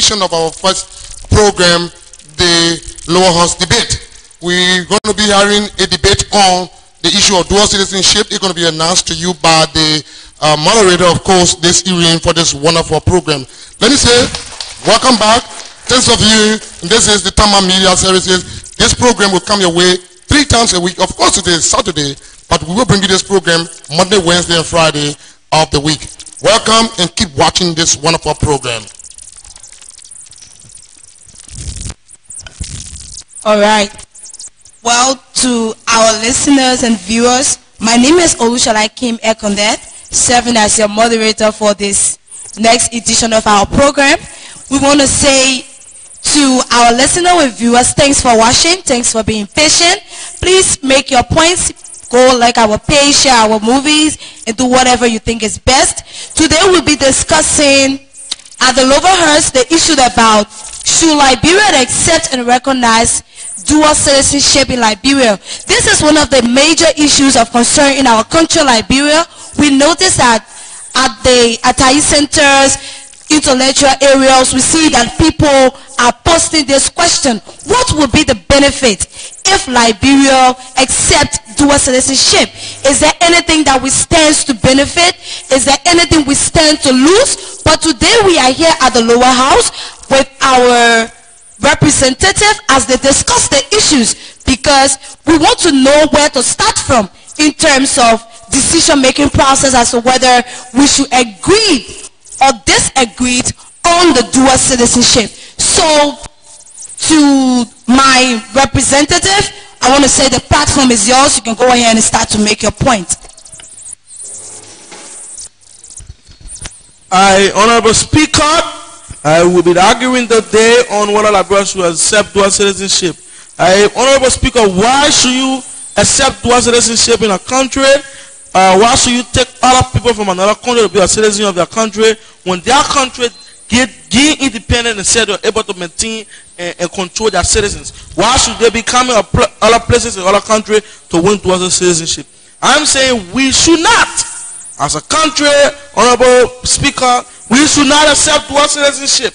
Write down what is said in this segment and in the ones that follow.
edition of our first program, the Lower House Debate. We're going to be having a debate on the issue of dual citizenship. It's going to be announced to you by the moderator, of course, this evening for this wonderful program. Let me say, welcome back. Thanks of you. This is the Tama Media Services. This program will come your way 3 times a week. Of course, it is Saturday, but we will bring you this program Monday, Wednesday, and Friday of the week. Welcome and keep watching this wonderful program. All right. Well, to our listeners and viewers, my name is Olushalai Kim Ekondet, serving as your moderator for this next edition of our program. We want to say to our listeners and viewers, thanks for watching, thanks for being patient. Please make your points, go like our page, share our movies, and do whatever you think is best. Today we'll be discussing at the Lower House the issue about should Liberia accept and recognize dual citizenship in Liberia. This is one of the major issues of concern in our country, Liberia. We notice that at the Atai centers, intellectual areas, we see that people are posting this question: what would be the benefit if Liberia accept dual citizenship? Is there anything that we stand to benefit? Is there anything we stand to lose? But today we are here at the Lower House with our representative as they discuss the issues, because we want to know where to start from in terms of decision-making process as to whether we should agree or disagree on the dual citizenship. So to my representative, I want to say the platform is yours. You can go ahead and start to make your point. Honorable Speaker, I will be arguing today on whether Liberia should accept dual citizenship. Honorable Speaker, why should you accept dual citizenship in a country? Why should you take other people from another country to be a citizen of their country when their country get independent and said they're able to maintain and control their citizens? Why should they be coming other places in other countries to win dual citizenship? I'm saying we should not. As a country, Honorable Speaker, we should not accept dual citizenship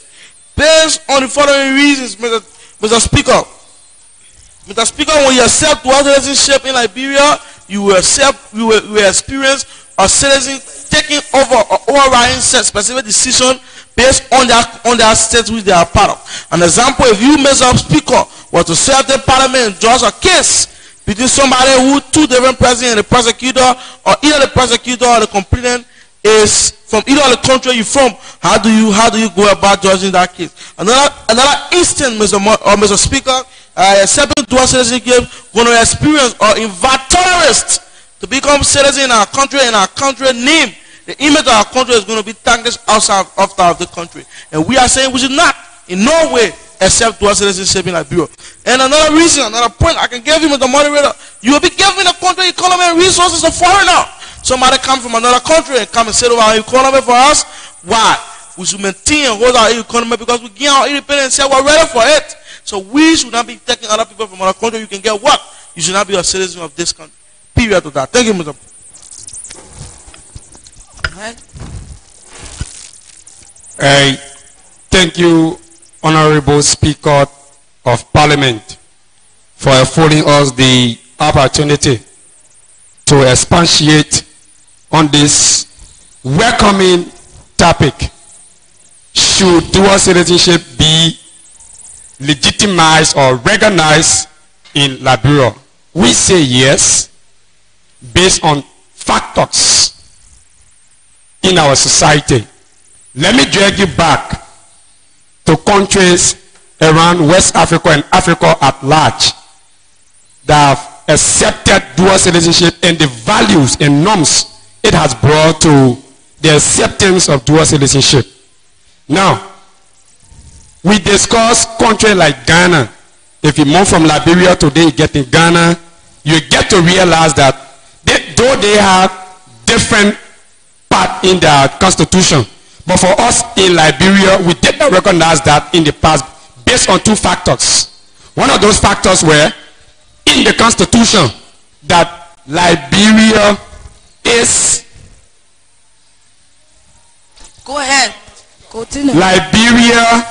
based on the following reasons, Mr. Speaker. Mr. Speaker, when you accept dual citizenship in Liberia, you will experience a citizen taking over or overriding specific decision based on their state which they are part of. An example, if you, Mr. Speaker, were to serve the parliament and judge a case between somebody who, 2 different presidents and the prosecutor, or either the prosecutor or the complainant is from either of the country you're from, how do you go about judging that case? Another instance, Mr. Speaker, accepting dual citizenship going to experience or invite terrorists to become citizens in our country, and our country name, the image of our country is going to be tarnished outside of the country. And we are saying we should not in no way accept dual citizenship in Liberia. And another reason, another point I can give you, Mr. Moderator, you will be giving the country economy and resources to foreigner. Somebody come from another country and come and set over our economy for us. Why? We should maintain and hold our economy because we gain our independence and we're ready for it. So we should not be taking other people from other country. You can get what? You should not be a citizen of this country. Period to that. Thank you, Mr. Thank you, Honorable Speaker of Parliament, for affording us the opportunity to expatiate on this welcoming topic. Should dual citizenship be legitimized or recognized in Liberia? We say yes, based on factors in our society. Let me drag you back to countries around West Africa and Africa at large that have accepted dual citizenship and the values and norms it has brought to the acceptance of dual citizenship. Now, we discuss countries like Ghana. If you move from Liberia today, you get in Ghana, you get to realize that though they have different part in their constitution, but for us in Liberia, we did not recognize that in the past based on 2 factors. One of those factors were in the constitution that Liberia is... Go ahead. Continue. Liberia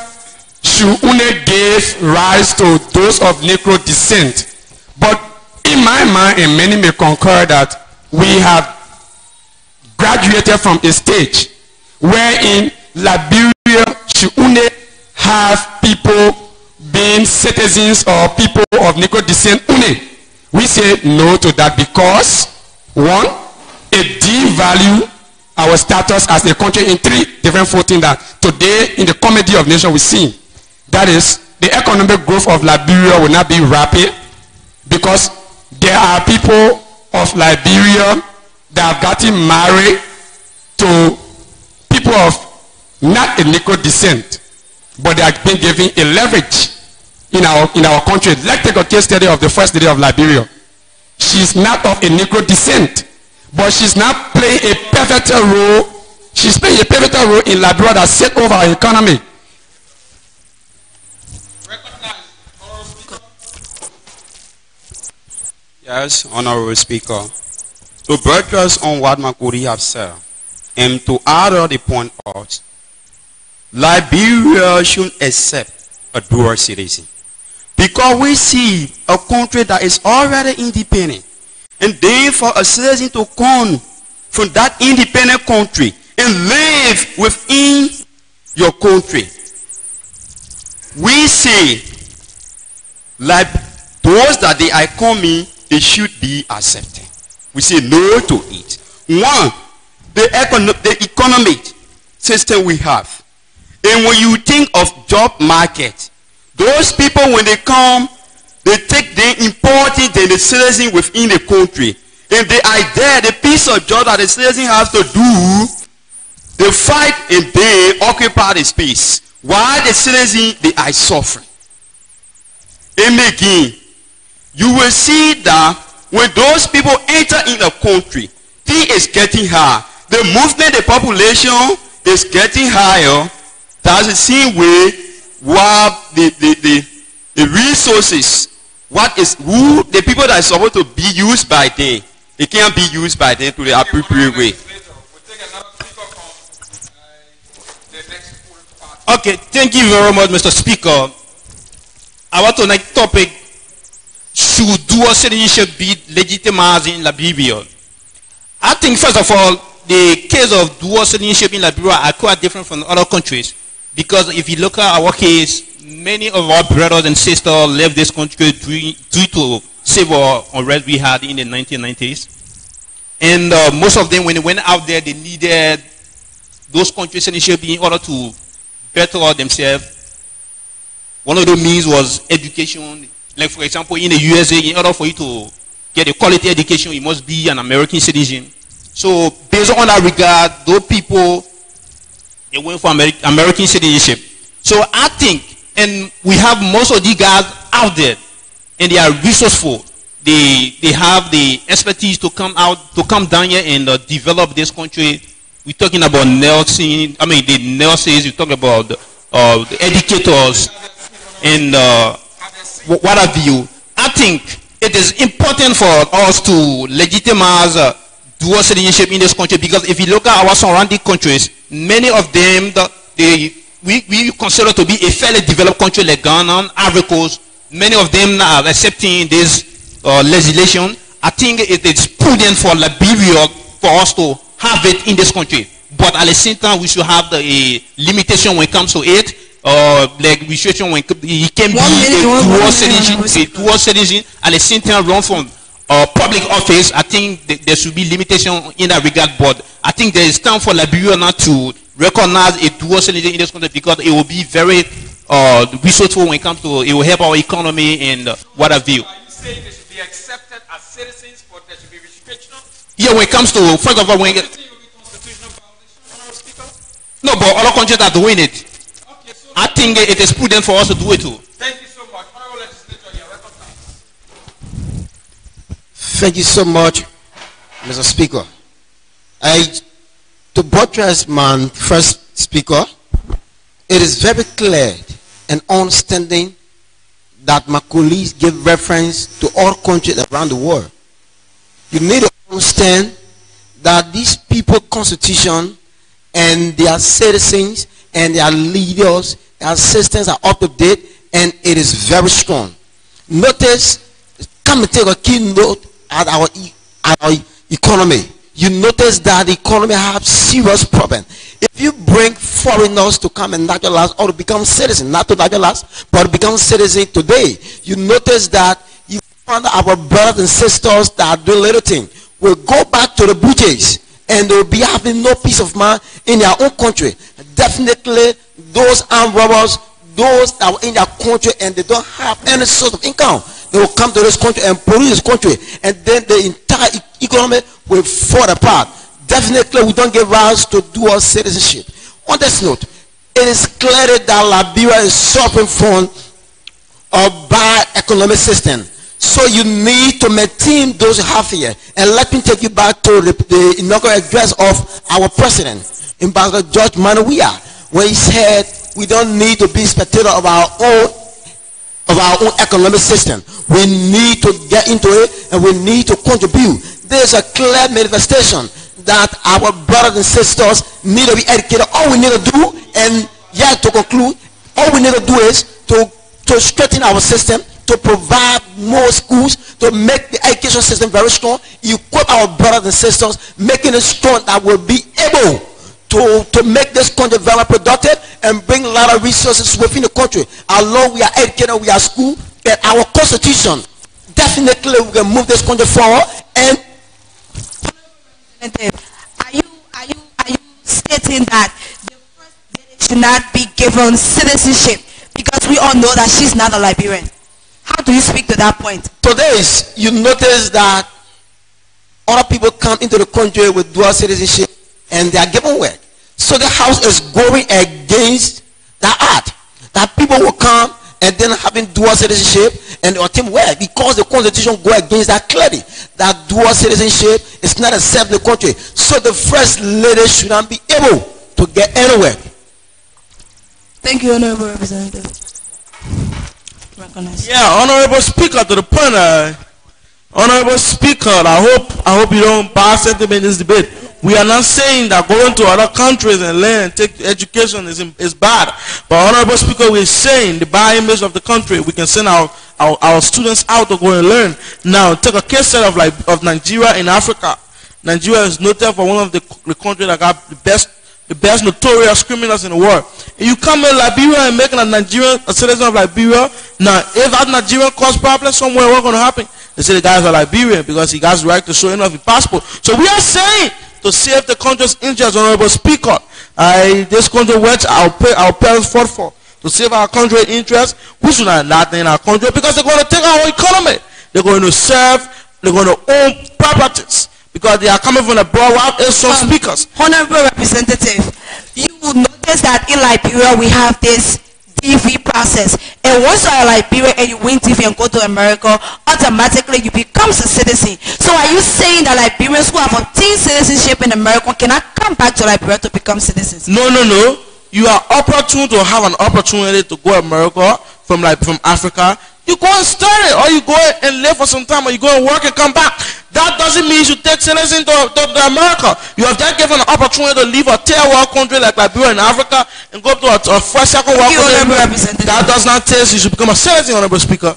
Shiune gave rise to those of Negro descent. But in my mind, and many may concur, that we have graduated from a stage wherein Liberia, Shiune have people being citizens or people of Negro descent only. We say no to that because, one, it devalues our status as a country in three different footing that today in the comedy of nation we see. That is, the economic growth of Liberia will not be rapid because there are people of Liberia that have gotten married to people of not a Negro descent, but they have been given a leverage in our country. Let's take a case study of the first lady of Liberia. She's not of a Negro descent, but she's not playing a pivotal role. She's playing a pivotal role in Liberia that set over our economy. Yes, Honorable Speaker. To buttress on what Makuri have said, and to add the point out, Liberia should accept a dual citizen. Because we see a country that is already independent, and then for a citizen to come from that independent country and live within your country, we say, like those that they are coming, they should be accepted. We say no to it. One, the economic system we have. And when you think of job market, those people when they come, they take the important and the citizen within the country. And they are there, the piece of job that the citizen has to do, they fight and they occupy the space. While the citizen, they are suffering. And again, you will see that when those people enter in a country, thing is getting higher. The movement, the population is getting higher. That's the same way while the resources, who the people that are supposed to be used by them, they can't be used by them to the appropriate way. Okay, thank you very much, Mr. Speaker. Our next topic, should dual citizenship be legitimized in Liberia? I think, first of all, the case of dual citizenship in Liberia are quite different from other countries. Because if you look at our case, many of our brothers and sisters left this country due to civil unrest we had in the 1990s. And most of them, when they went out there, they needed those countries' citizenship in order to better themselves. One of the means was education. Like, for example, in the USA, in order for you to get a quality education, you must be an American citizen. So, based on that regard, those people, they went for American citizenship. So, I think, and we have most of these guys out there, and they are resourceful. They have the expertise to come down here and develop this country. We're talking about nursing, the nurses, we're talking about the educators, and what have you. I think it is important for us to legitimize dual citizenship in this country, because if you look at our surrounding countries, many of them, we consider to be a fairly developed country like Ghana, Ivory Coast. Many of them are accepting this legislation. I think it is prudent for Liberia for us to have it in this country. But at the same time, we should have a limitation when it comes to it. Like restriction when he can be a dual citizen, at the same time run from public office. I think there should be limitation in that regard. But I think there is time for Liberia now to recognize a dual citizen in this country, because it will be very resourceful when it comes to, it will help our economy and what have you. Are you saying they should be accepted as citizens, but there should be restrictions? Yeah, when it comes to, first of all, when it, no, but other countries are doing it. Okay, so I think it is prudent for us to do it too. Thank you so much. Thank you so much, Mr. Speaker. To buttress my first speaker, it is very clear and understanding that my colleagues give reference to all countries around the world. You need to understand that these people constitution and their citizens and their leaders Our systems are up to date, and it is very strong. Notice, come and take a keynote at our economy. You notice that the economy have serious problem. If you bring foreigners to come and naturalize or to become citizens, not to naturalize, but to become citizens today, you notice that you find our brothers and sisters that do little thing will go back to the butchers and they'll be having no peace of mind in their own country. Definitely, those armed robbers, those that were in their country and they don't have any source of income, they will come to this country and pollute this country, and then the entire economy will fall apart. Definitely, we don't give rise to dual citizenship. On this note, it is clear that Liberia is suffering from a bad economic system. So you need to maintain those you have here. And let me take you back to the inaugural address of our president, Ambassador George Manawia, where he said we don't need to be spectator of our own economic system. We need to get into it and we need to contribute. There is a clear manifestation that our brothers and sisters need to be educated. All we need to do, and to conclude, all we need to do is to strengthen our system, to provide more schools, to make the education system very strong, equip our brothers and sisters, making it strong that will be able to make this country very productive and bring a lot of resources within the country. Although we are educated, we are school, but our constitution, definitely we can move this country forward. And are you stating that the first lady should not be given citizenship because we all know that she's not a Liberian? How do you speak to that point? Today, you notice that other people come into the country with dual citizenship and they are given work. So the house is going against that art. That people will come and then having dual citizenship and or team work because the constitution go against that clearly. That dual citizenship is not accepted in the country. So the first lady should not be able to get anywhere. Thank you, Honorable Representative. Yeah, Honorable Speaker, to the point. Honorable Speaker, I hope you don't pass sentiment in this debate. We are not saying that going to other countries and learn and take education is bad. But Honorable Speaker, we're saying the bad image of the country, we can send our students out to go and learn. Now, take a case study of Nigeria in Africa. Nigeria is noted for one of the countries that got the best notorious criminals in the world. If you come in Liberia and make a Nigerian a citizen of Liberia, now if that Nigerian cause problems somewhere, what's going to happen? They say the guy's a Liberian because he has the right to show enough his passport. So we are saying to save the country's interests, Honorable Speaker. This country which our parents fought for, to save our country's interests, we should not allow them in our country because they're going to take our economy. They're going to serve, they're going to own properties because they are coming from abroad without some speakers. Honorable Representative, you will notice that in Liberia we have this DV process, and once you are in Liberia and you win DV and go to America, automatically you become a citizen. So are you saying that Liberians who have obtained citizenship in America cannot come back to Liberia to become citizens? No. You are opportune to have an opportunity to go to America from Africa. You go and study, or you go and live for some time, or you go and work and come back. That doesn't mean you should take citizenship to America. You have just given an opportunity to leave a tier world country like Liberia in Africa and go to a first, second world country. That does not tell you should become a citizen, Honorable Speaker.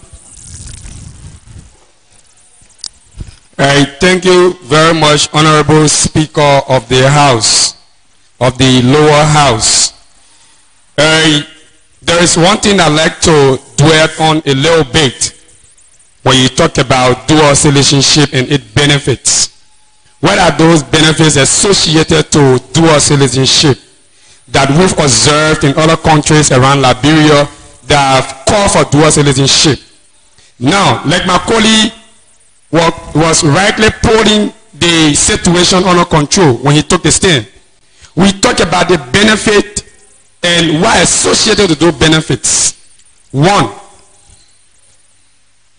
Thank you very much, Honorable Speaker of the House, of the lower house. There is one thing I'd like to dwell on a little bit when you talk about dual citizenship and its benefits. What are those benefits associated to dual citizenship that we've observed in other countries around Liberia that have called for dual citizenship? Now, like my colleague was rightly putting the situation under control when he took the stand, we talk about the benefit and what associated with those benefits. One,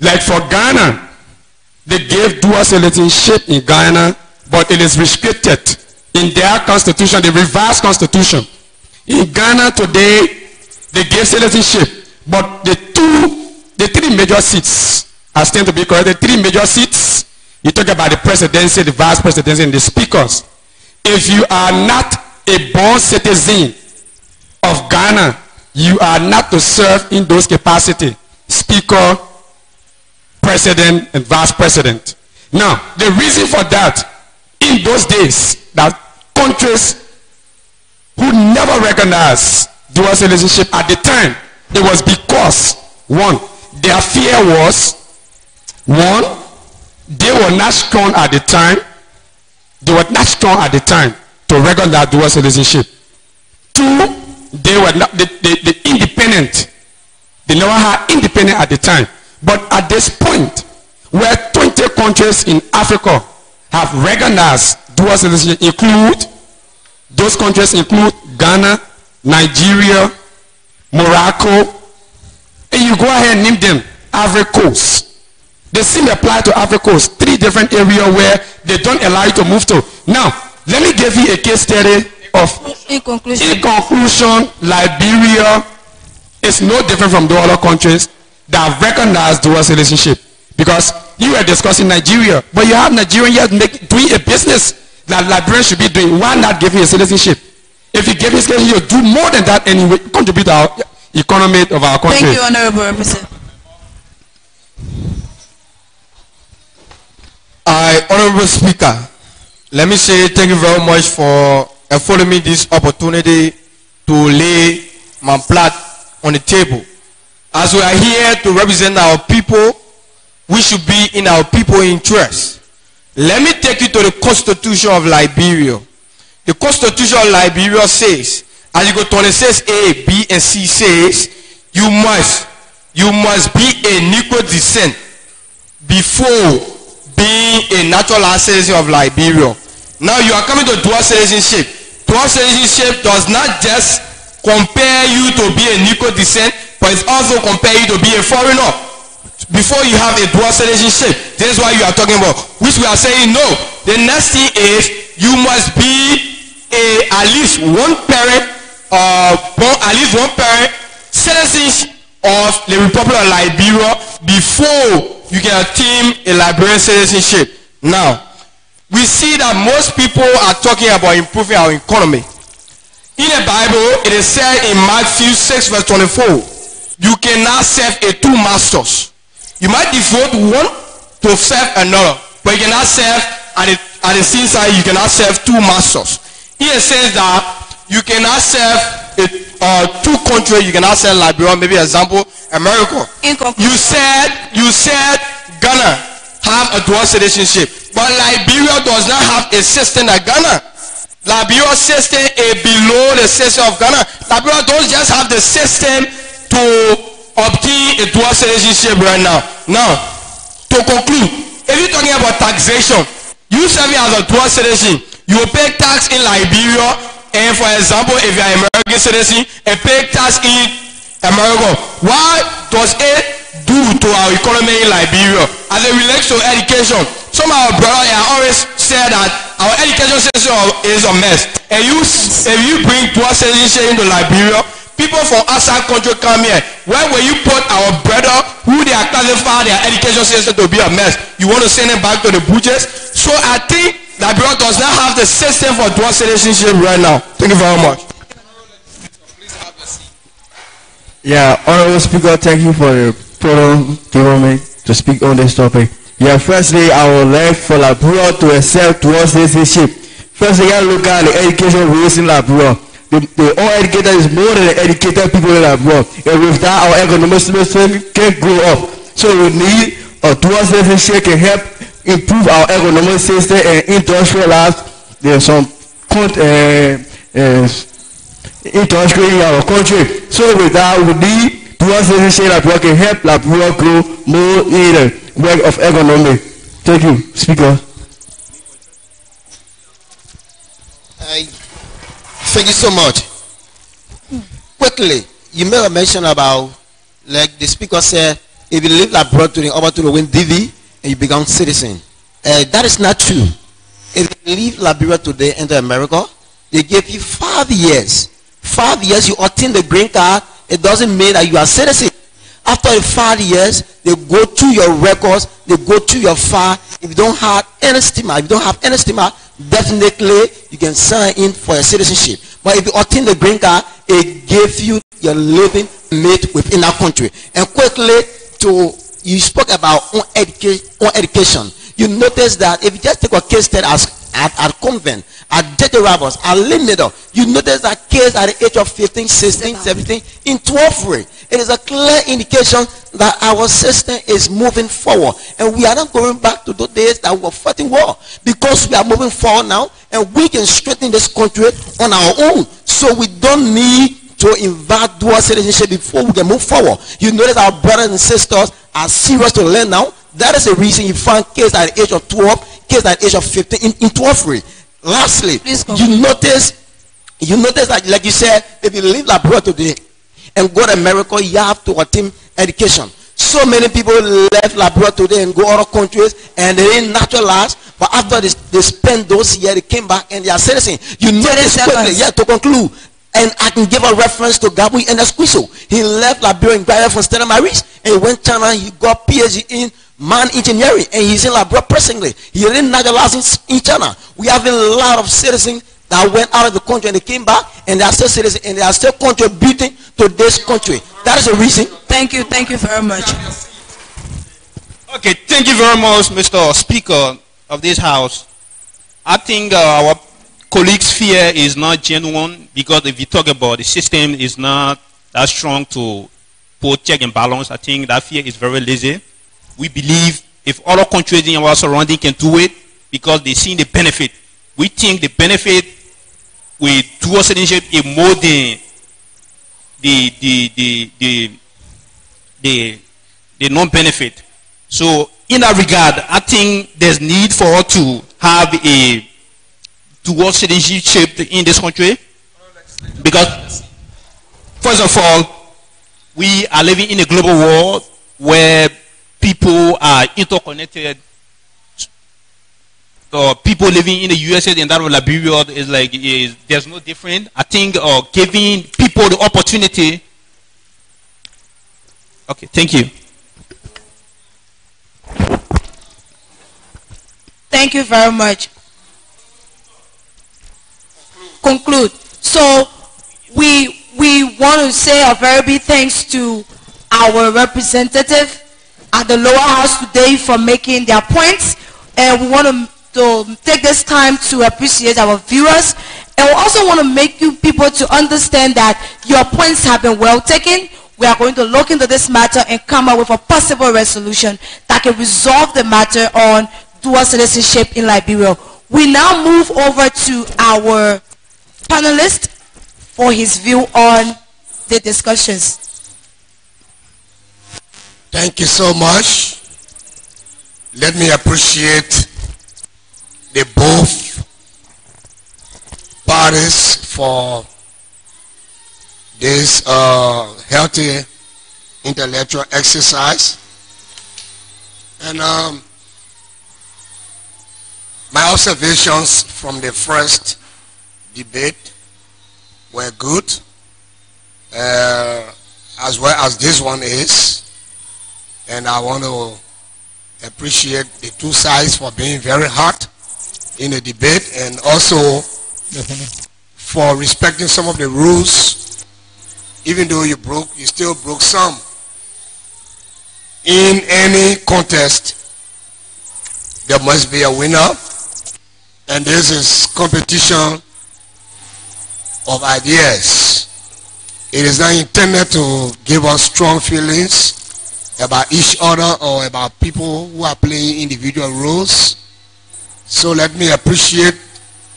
like for Ghana, they gave dual citizenship in Ghana, but it is restricted in their constitution, the revised constitution. In Ghana today, they gave citizenship, but the three major seats, as tend to be correct, the three major seats, you talk about the presidency, the vice presidency, and the speakers. If you are not a born citizen of Ghana, you are not to serve in those capacities: speaker, president, and vice president. Now, the reason for that, in those days, that countries who never recognized dual citizenship at the time, it was because, one, their fear was, one, they were not strong at the time. They were not strong at the time to recognize dual citizenship. Two, they were not the independent. They never had independent at the time. But at this point, where 20 countries in Africa have recognized dual citizenship, those countries include Ghana, Nigeria, Morocco, and you go ahead and name them, Ivory Coast. The same apply to Ivory Coast, 3 different areas where they don't allow you to move to. Now, let me give you a case study of, in conclusion, Liberia is no different from the other countries that have recognized dual citizenship. Because you were discussing Nigeria, but you have Nigerians doing a business that Liberians should be doing. Why not give you a citizenship? If you give you citizenship, you do more than that anyway, contribute to our economy of our country. Thank you, Honorable Representative. Honorable Speaker, let me say thank you very much for affording me this opportunity to lay my plot on the table. As we are here to represent our people, we should be in our people's interest. Let me take you to the Constitution of Liberia. The Constitution of Liberia says, Article 26A, B, and C says, you must be a Negro descent before being a naturalized citizen of Liberia. Now you are coming to dual citizenship. Dual citizenship does not just compare you to be a Negro descent, but it also compare you to be a foreigner. Before you have a dual citizenship, this is what you are talking about. Which we are saying no. The next thing is you must be at least one parent, citizen of the Republic of Liberia before you can attain a Liberian citizenship. Now, we see that most people are talking about improving our economy. In the Bible, it is said in Matthew 6 verse 24, you cannot serve 2 masters. You might devote one to serve another, but you cannot serve at the same time, you cannot serve 2 masters. Here it says that you cannot serve 2 countries, you cannot serve Liberia, maybe example, America. You said Ghana have a dual citizenship, but Liberia does not have a system like Ghana. Liberia's system is below the system of Ghana. Liberia don't just have the system to obtain a dual citizenship right now. Now, to conclude, if you're talking about taxation, you serving as a dual citizen, you will pay tax in Liberia, and for example, if you are an American citizen and pay tax in America, what does it do to our economy in Liberia as it relates to education? Some of our brothers always say that our education system is a mess. And if you bring dual citizenship into Liberia, people from outside country come here. Where will you put our brother who they are classifying their education system to be a mess? You want to send them back to the butchers? So I think Liberia does not have the system for dual citizenship right now. Thank you very much. Yeah, Honorable Speaker, thank you for the forum given me to speak on this topic. Yeah, firstly, I would like for Liberia to accept dual citizenship. Firstly, I look at the education rules in Liberia. The uneducated is more than the educated people in Liberia. And with that, our economic system can grow up. So we need a dual citizenship can help improve our economic system and industrialize. There's some industry in our country. So with that, we need dual citizenship that can help Liberia grow more in the work of economy. Thank you, Speaker. Thank you so much. Quickly, you made a mention about, like the speaker said, if you leave Liberia to win DV and you become citizen. That is not true. If you leave Liberia today into America, they give you 5 years. 5 years, you obtain the green card. It doesn't mean that you are citizen. After the 5 years, they go through your records, they go through your file. If you don't have any stigma, definitely you can sign in for a citizenship. But if you obtain the green card, it gives you your living mate within that country. And quickly, you spoke about on education. You notice that if you just take a case study at convent, at J.J. Roberts, at Limiter, you notice that case at the age of 15, 16, 17, in 12th. It is a clear indication that our system is moving forward. And we are not going back to those days that we were fighting war. Because we are moving forward now, and we can strengthen this country on our own. So we don't need to invite dual citizenship before we can move forward. You notice our brothers and sisters are serious to learn now. That is the reason you find kids at the age of 12, kids at the age of 15 in 12th. Lastly, you notice that, like you said, if you leave Liberia today and go to America, you have to attain education. So many people left Liberia today and go other countries and they didn't naturalize, but after they spent those years, they came back and they are citizens. You notice quickly, to conclude, and I can give a reference to Gabriel and Esquiso. He left Liberia and graduated from Stella Maris, and he went to China. He got PhD in man engineering, and he's in Liberia presently. He didn't naturalize in China. We have a lot of citizens that went out of the country and they came back, and they are still citizens, and they are still contributing to this country. That is the reason. Thank you very much. Okay, thank you very much, Mr. Speaker of this House. I think our colleagues' fear is not genuine, because if you talk about the system is not that strong to put check and balance, I think that fear is very lazy. We believe if other countries in our surrounding can do it because they see the benefit. We think the benefit with dual citizenship is more than the non-benefit. So in that regard, I think there's need for us to have a dual citizenship in this country, because first of all, we are living in a global world where people are interconnected. People living in the USA and that of Liberia is like there's no different. I think giving people the opportunity. Okay, thank you. Thank you very much. Conclude. So we want to say a very big thanks to our representative at the lower house today for making their points, and we want to take this time to appreciate our viewers, and we also want to make you people to understand that your points have been well taken. We are going to look into this matter and come up with a possible resolution that can resolve the matter on dual citizenship in Liberia. We now move over to our panelist for his view on the discussions. Thank you so much. Let me appreciate the both parties for this healthy intellectual exercise. And my observations from the first debate were good, as well as this one is. And I want to appreciate the two sides for being very hot in the debate, and also for respecting some of the rules. Even though you still broke some. In any contest, there must be a winner, and this is competition of ideas. It is not intended to give us strong feelings about each other or about people who are playing individual roles. So let me appreciate,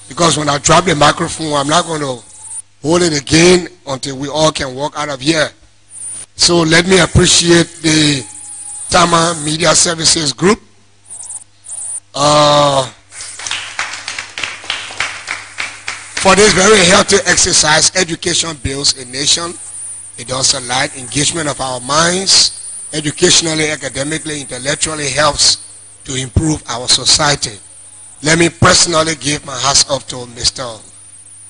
because when I drop the microphone, I'm not going to hold it again until we all can walk out of here. So let me appreciate the Tama Media Services Group for this very healthy exercise. Education builds a nation. It does a light engagement of our minds. Educationally, academically, intellectually helps to improve our society. Let me personally give my hats off to Mr.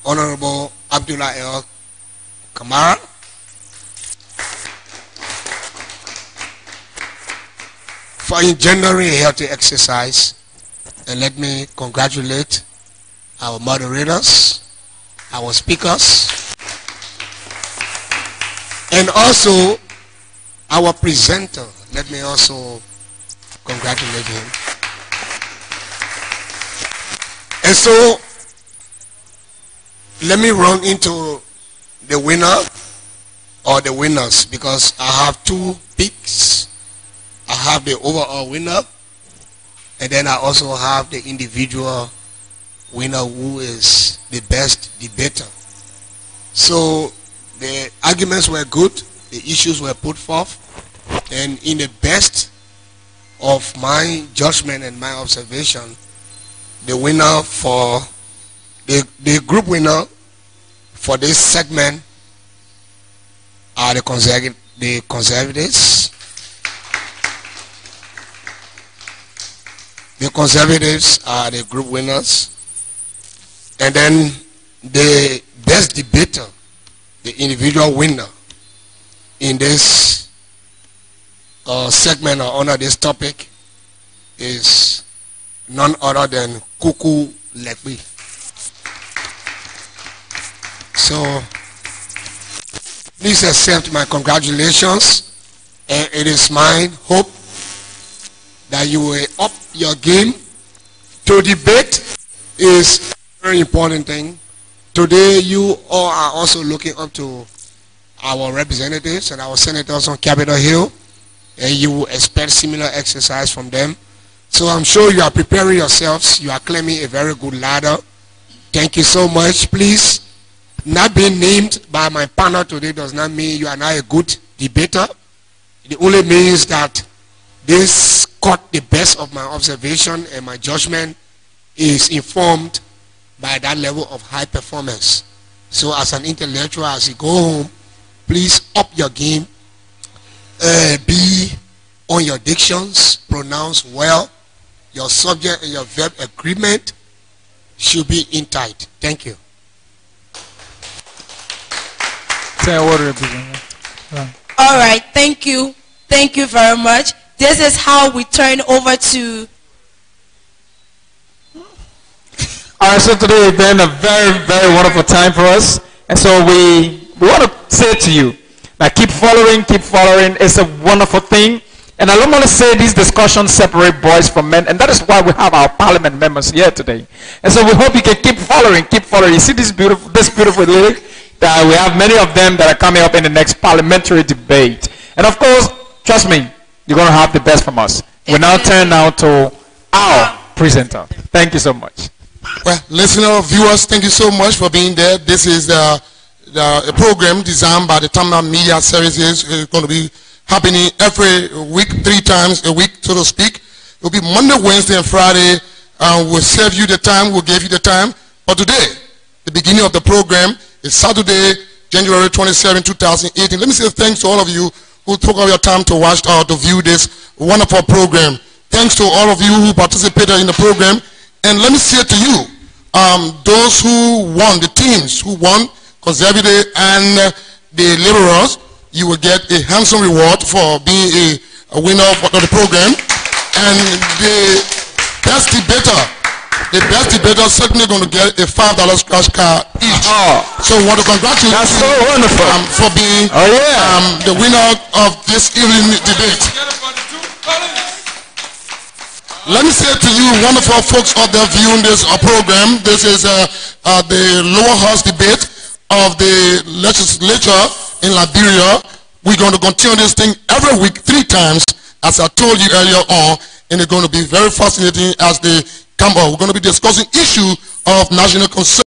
Honorable Abdullah El Kamara for engendering a healthy exercise. And let me congratulate our moderators, our speakers, And also, our presenter, let me also congratulate him. And so, let me run into the winner or the winners, because I have two picks. I have the overall winner, and then I also have the individual winner who is the best debater. So the arguments were good, the issues were put forth, and in the best of my judgment and my observation, the winner for the group winner for this segment are the conservatives. The conservatives are the group winners. And then the best debater, the individual winner in this segment or under this topic is none other than Kuku Lekbi. So please accept my congratulations, and it is my hope that you will up your game. To debate is a very important thing. Today you all are also looking up to our representatives and our senators on Capitol Hill, and you will expect similar exercise from them. So I'm sure you are preparing yourselves. You are claiming a very good ladder. Thank you so much. Please, not being named by my panel today does not mean you are not a good debater. It only means that this caught the best of my observation, and my judgment is informed by that level of high performance. So as an intellectual, as you go home, please up your game. Be on your dictions, pronounce well. Your subject and your verb agreement should be in tight. Thank you. All right, thank you. Thank you very much. This is how we turn over to... All right, so today has been a very, very wonderful time for us. And so we want to say to you that keep following. It's a wonderful thing. And I don't want to say these discussions separate boys from men. And that is why we have our parliament members here today. And so we hope you can keep following. You see this beautiful lady? That we have many of them that are coming up in the next parliamentary debate. And of course, trust me, you're going to have the best from us. We now turn to our presenter. Thank you so much. Well, listener, viewers, thank you so much for being there. This is a program designed by the Tamil Media Services. It's going to be happening every week, 3 times a week, so to speak. It will be Monday, Wednesday, and Friday. We'll save you the time. We'll give you the time. But today, the beginning of the program is Saturday, January 27, 2018. Let me say thanks to all of you who took out your time to watch or to view this wonderful program. Thanks to all of you who participated in the program. And let me say to you, those who won, the teams who won, Conservative and the Liberals, you will get a handsome reward for being a winner of the program. And the best debater is certainly going to get a $5 scratch card each. So we want to congratulate you so wonderful. For being the winner of this evening debate. Let me say to you, wonderful folks out there viewing this program, this is the lower house debate of the legislature in Liberia. We're going to continue this thing every week 3 times, as I told you earlier on, and it's going to be very fascinating as they come up. We're going to be discussing issue of national concern.